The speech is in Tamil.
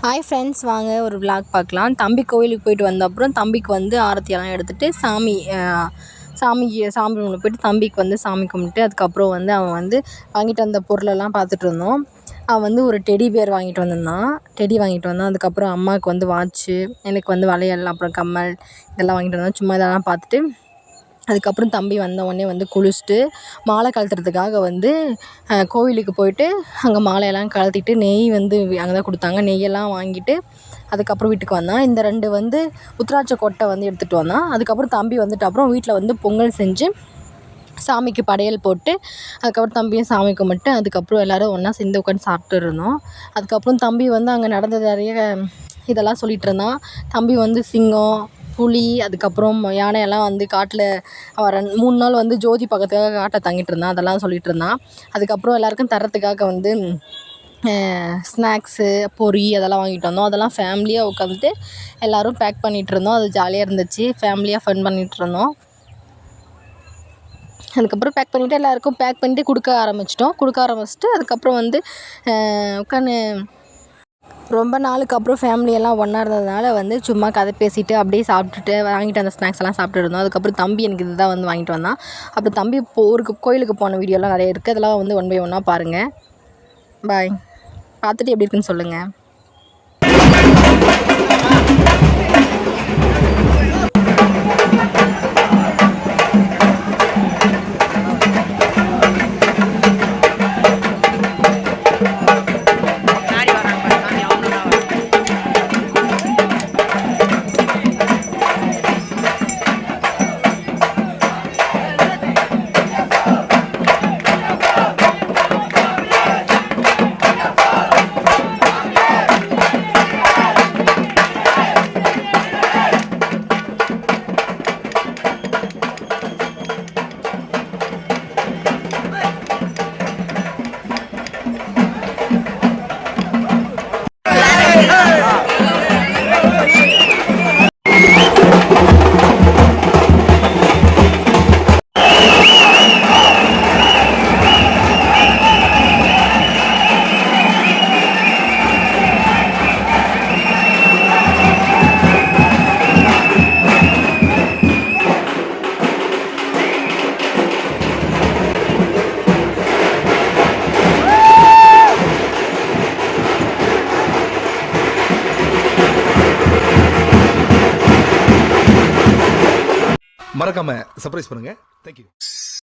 ஹாய் ஃப்ரெண்ட்ஸ், வாங்க ஒரு விளாக் பார்க்கலாம். தம்பி கோயிலுக்கு போயிட்டு வந்த அப்புறம் தம்பிக்கு வந்து ஆரத்தியெல்லாம் எடுத்துகிட்டு சாமி ரூமில் போய்ட்டு தம்பிக்கு வந்து சாமி கும்பிட்டு அதுக்கப்புறம் வந்து அவன் வந்து வாங்கிட்டு வந்த பொருளெல்லாம் பார்த்துட்டு இருந்தோம். அவன் வந்து ஒரு டெடி பேர் வாங்கிட்டு வந்திருந்தான். அதுக்கப்புறம் அம்மாவுக்கு வந்து வாட்ச்சு, எனக்கு வந்து வளையல், அப்புறம் கம்மல் இதெல்லாம் வாங்கிட்டு வந்தான். சும்மா இதெல்லாம் பார்த்துட்டு அதுக்கப்புறம் தம்பி வந்தவொடனே வந்து குளிச்சுட்டு மாலை கழட்டுறதுக்காக வந்து கோவிலுக்கு போயிட்டு அங்கே மாலையெல்லாம் கழட்டிட்டு நெய் வந்து அங்கே தான் கொடுத்தாங்க. நெய்யெல்லாம் வாங்கிட்டு அதுக்கப்புறம் வீட்டுக்கு வந்தான். இந்த 2 வந்து உத்திராட்ச கொட்டை வந்து எடுத்துகிட்டு வந்தான். அதுக்கப்புறம் தம்பி வந்துட்டு அப்புறம் வீட்டில் வந்து பொங்கல் செஞ்சு சாமிக்கு படையல் போட்டு அதுக்கப்புறம் தம்பியும் சாமி கும்பிட்டு அதுக்கப்புறம் எல்லோரும் ஒன்றா சேர்ந்து உட்காந்து சாப்பிட்டு இருந்தோம். அதுக்கப்புறம் தம்பி வந்து அங்கே நடந்தது நிறைய இதெல்லாம் சொல்லிகிட்டு இருந்தான். தம்பி வந்து சிங்கம், புலி, அதுக்கப்புறம் யானையெல்லாம் வந்து காட்டில் அவன் 3 நாள் வந்து ஜோதி பக்கத்துக்காக காட்டில் தங்கிட்டு இருந்தான். அதெல்லாம் சொல்லிகிட்டு இருந்தான். அதுக்கப்புறம் எல்லாேருக்கும் தரத்துக்காக வந்து ஸ்நாக்ஸு, பொரி அதெல்லாம் வாங்கிட்டு வந்தோம். அதெல்லாம் ஃபேமிலியாக உட்காந்துட்டு எல்லோரும் பேக் பண்ணிகிட்டு இருந்தோம். அது ஜாலியாக இருந்துச்சு. ஃபேமிலியாக ஃபன் பண்ணிகிட்டு இருந்தோம். அதுக்கப்புறம் எல்லாேருக்கும் பேக் பண்ணிவிட்டு கொடுக்க ஆரம்பிச்சிட்டு அதுக்கப்புறம் வந்து உட்காந்து ரொம்ப நாளுக்கு அப்புறம் ஃபேமிலியெல்லாம் ஒன்றா இருந்ததுனால வந்து சும்மா கதை பேசிவிட்டு அப்படியே சாப்பிட்டுட்டு வாங்கிட்டு வந்த ஸ்நாக்ஸ் எல்லாம் சாப்பிட்டு இருந்தோம். அதுக்கப்புறம் தம்பி எனக்கு இதுதான் வந்து வாங்கிட்டு வந்தான். அப்புறம் தம்பி கோயிலுக்கு போன வீடியோலாம் நிறைய இருக்குது. அதெல்லாம் வந்து 1 by 1 பாருங்கள். பாய். பார்த்துட்டு எப்படி இருக்குன்னு சொல்லுங்கள். மறக்காம சர்ப்ரைஸ் பண்ணுங்க. தேங்க்யூ.